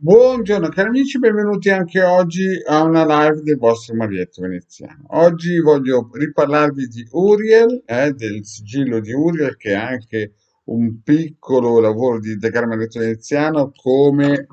Buongiorno cari amici, benvenuti anche oggi a una live del vostro Marietto Veneziano. Oggi voglio riparlarvi di Uriel, del sigillo di Uriel, che è anche un piccolo lavoro di caro Marietto Veneziano come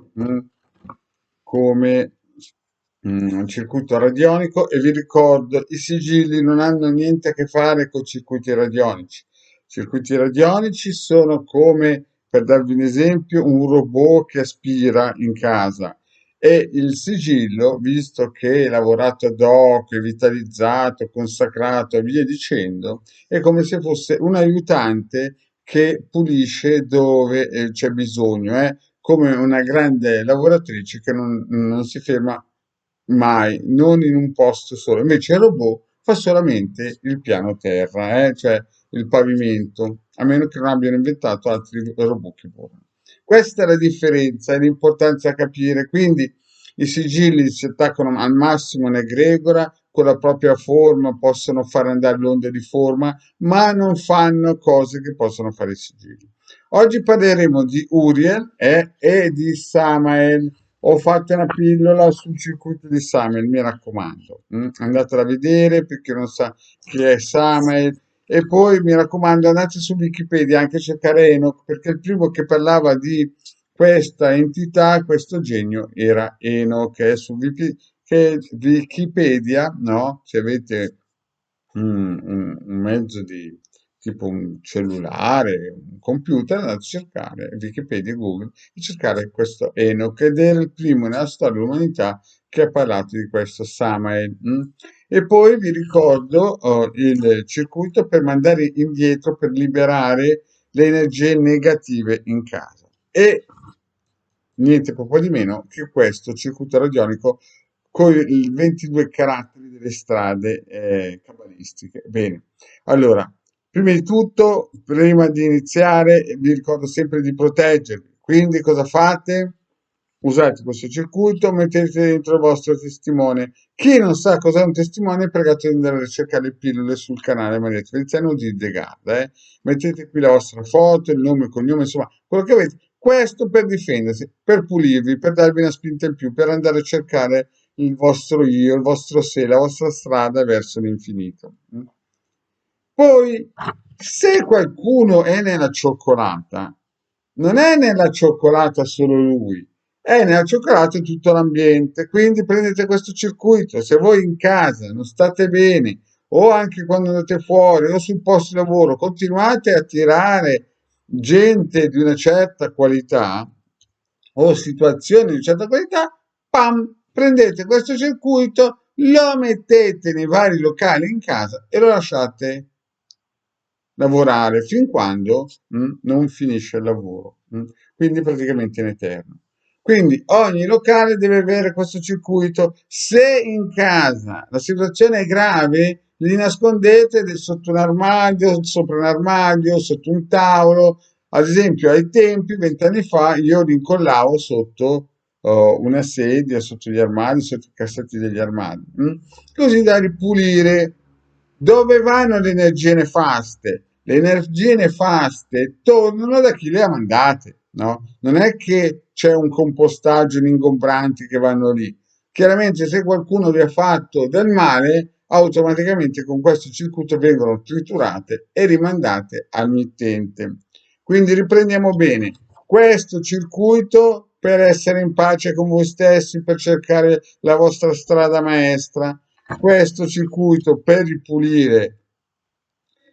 circuito radionico, e vi ricordo i sigilli non hanno niente a che fare con i circuiti radionici. I circuiti radionici sono come, per darvi un esempio, un robot che aspira in casa, e il sigillo, visto che è lavorato ad hoc, è vitalizzato, consacrato e via dicendo, è come se fosse un aiutante che pulisce dove c'è bisogno, come una grande lavoratrice che non si ferma mai, non in un posto solo. Invece il robot fa solamente il piano terra, cioè il pavimento, a meno che non abbiano inventato altri robot che volano. Questa è la differenza e l'importanza a capire. Quindi i sigilli si attaccano al massimo in egregora, con la propria forma, possono far andare l'onda di forma, ma non fanno cose che possono fare i sigilli. Oggi parleremo di Uriel e di Samael. Ho fatto una pillola sul circuito di Samael, mi raccomando. Andatela a vedere per chi non sa chi è Samael. E poi mi raccomando, andate su Wikipedia anche a cercare Enoch, perché il primo che parlava di questa entità, questo genio, era Enoch, che è su Wikipedia, no? Se avete un mezzo di tipo un cellulare, un computer, andate a cercare Wikipedia, Google, e cercare questo Enoch, ed era il primo nella storia dell'umanità che ha parlato di questo Samael. E poi vi ricordo il circuito per mandare indietro, per liberare le energie negative in casa. E niente proprio di meno che questo circuito radionico con i 22 caratteri delle strade cabalistiche. Bene, allora, prima di tutto, prima di iniziare, vi ricordo sempre di proteggervi. Quindi cosa fate? Usate questo circuito, mettete dentro il vostro testimone. Chi non sa cos'è un testimone, pregate di andare a cercare le pillole sul canale Maria Veneziano di De Garda. Mettete qui la vostra foto, il nome, il cognome, insomma, quello che avete. Questo per difendersi, per pulirvi, per darvi una spinta in più, per andare a cercare il vostro io, il vostro sé, la vostra strada verso l'infinito. Poi, se qualcuno è nella cioccolata, non è nella cioccolata solo lui, è nella cioccolata tutto l'ambiente. Quindi prendete questo circuito. Se voi in casa non state bene, o anche quando andate fuori, o sul posto di lavoro, continuate a tirare gente di una certa qualità, o situazioni di una certa qualità, pam, prendete questo circuito, lo mettete nei vari locali in casa e lo lasciate lavorare fin quando non finisce il lavoro, quindi praticamente in eterno. Quindi ogni locale deve avere questo circuito. Se in casa la situazione è grave, li nascondete sotto un armadio, sopra un armadio, sotto un tavolo. Ad esempio, ai tempi, 20 anni fa, io li incollavo sotto una sedia, sotto gli armadi, sotto i cassetti degli armadi, così da ripulire. Dove vanno le energie nefaste? Le energie nefaste tornano da chi le ha mandate, no? Non è che c'è un compostaggio di ingombranti che vanno lì. Chiaramente se qualcuno vi ha fatto del male, automaticamente con questo circuito vengono triturate e rimandate al mittente. Quindi riprendiamo bene. Questo circuito per essere in pace con voi stessi, per cercare la vostra strada maestra, questo circuito per ripulire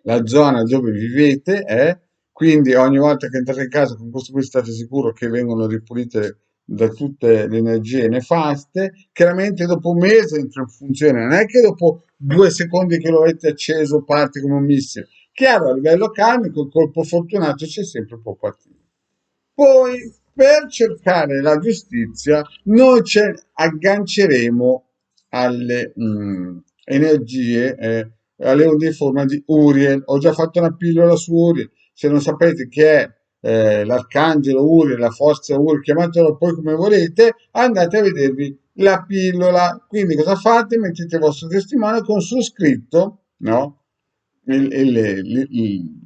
la zona dove vivete, quindi ogni volta che entrate in casa con questo qui state sicuro che vengono ripulite da tutte le energie nefaste. Chiaramente dopo un mese entra in funzione, non è che dopo 2 secondi che lo avete acceso parte come un missile. Chiaro, a livello karmico il colpo fortunato c'è sempre, può partire. Poi, per cercare la giustizia, noi ci agganceremo alle energie, alle onde in forma di Uriel. Ho già fatto una pillola su Uriel. Se non sapete che è l'arcangelo Uriel, la forza Uriel, chiamatelo poi come volete, andate a vedervi la pillola. Quindi cosa fate? Mettete il vostro testimone con su scritto, no? il, il- il-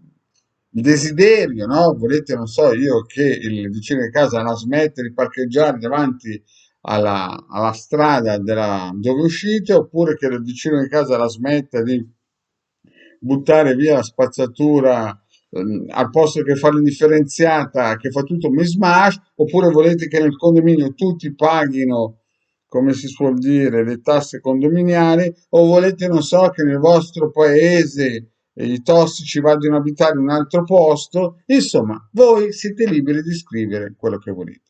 il desiderio, no? Volete, non so, io che il vicino di casa la smette di parcheggiare davanti alla strada dove uscite, oppure che il vicino di casa la smetta di buttare via la spazzatura al posto che fare l'indifferenziata che fa tutto mismatch, oppure volete che nel condominio tutti paghino, come si suol dire, le tasse condominiali, o volete, non so, che nel vostro paese i tossici vadano a abitare in un altro posto. Insomma, voi siete liberi di scrivere quello che volete.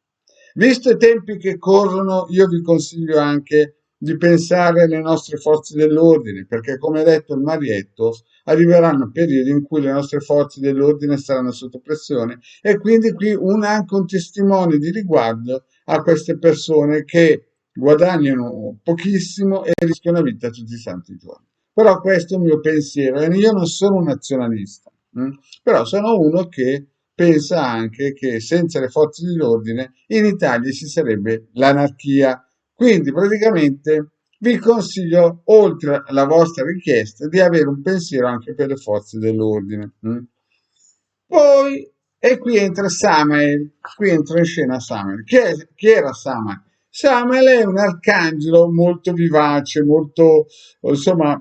Visto i tempi che corrono, io vi consiglio anche di pensare alle nostre forze dell'ordine, perché come ha detto il Marietto, arriveranno periodi in cui le nostre forze dell'ordine saranno sotto pressione, e quindi qui anche un testimone di riguardo a queste persone che guadagnano pochissimo e rischiano la vita tutti i santi giorni. Però questo è il mio pensiero, e io non sono un nazionalista, però sono uno che pensa anche che senza le forze dell'ordine in Italia ci sarebbe l'anarchia. Quindi praticamente vi consiglio, oltre alla vostra richiesta, di avere un pensiero anche per le forze dell'ordine. Poi, e qui entra Samael, qui entra in scena Samael. Chi era Samael? Samael è un arcangelo molto vivace, molto, insomma,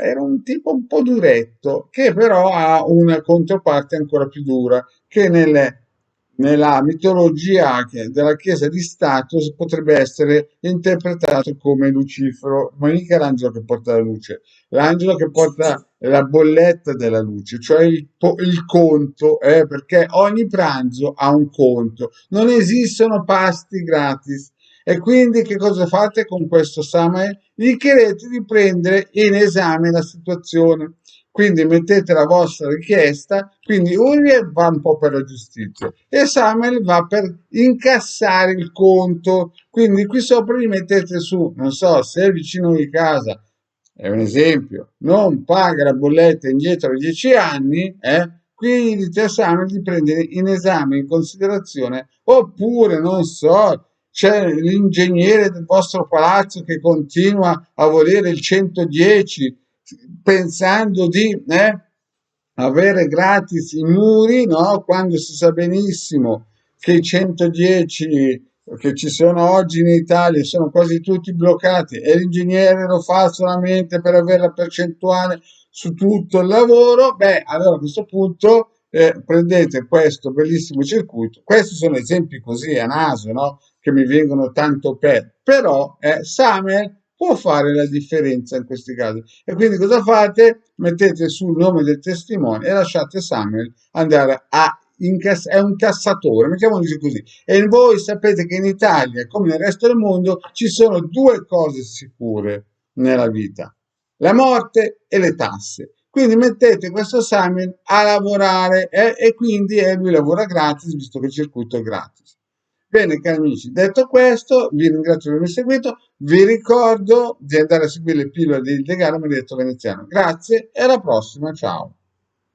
era un tipo un po' duretto, che però ha una controparte ancora più dura, che nella mitologia della Chiesa di Stato potrebbe essere interpretato come Lucifero, ma mica l'angelo che porta la luce, l'angelo che porta la bolletta della luce, cioè il conto, perché ogni pranzo ha un conto, non esistono pasti gratis. E quindi che cosa fate con questo Samael? Gli chiedete di prendere in esame la situazione. Quindi mettete la vostra richiesta, quindi Uriel va un po' per la giustizia e Samuel va per incassare il conto. Quindi qui sopra gli mettete su, non so, se il vicino di casa, è un esempio, non paga la bolletta indietro a 10 anni, qui dite a Samuel di prendere in esame, in considerazione, oppure, non so, c'è l'ingegnere del vostro palazzo che continua a volere il 110 pensando di avere gratis i muri, no? Quando si sa benissimo che i 110 che ci sono oggi in Italia sono quasi tutti bloccati e l'ingegnere lo fa solamente per avere la percentuale su tutto il lavoro, beh, allora a questo punto prendete questo bellissimo circuito. Questi sono esempi così a naso, no? Che mi vengono tanto però Samuel può fare la differenza in questi casi. E quindi cosa fate? Mettete sul nome del testimone e lasciate Samuel andare a è un cassatore, mettiamoci così. E voi sapete che in Italia, come nel resto del mondo, ci sono due cose sicure nella vita: la morte e le tasse. Quindi mettete questo Samuel a lavorare e quindi lui lavora gratis, visto che il circuito è gratis. Bene, cari amici, detto questo, vi ringrazio per avermi seguito. Vi ricordo di andare a seguire le pillole del legale Marietto Veneziano. Grazie e alla prossima, ciao.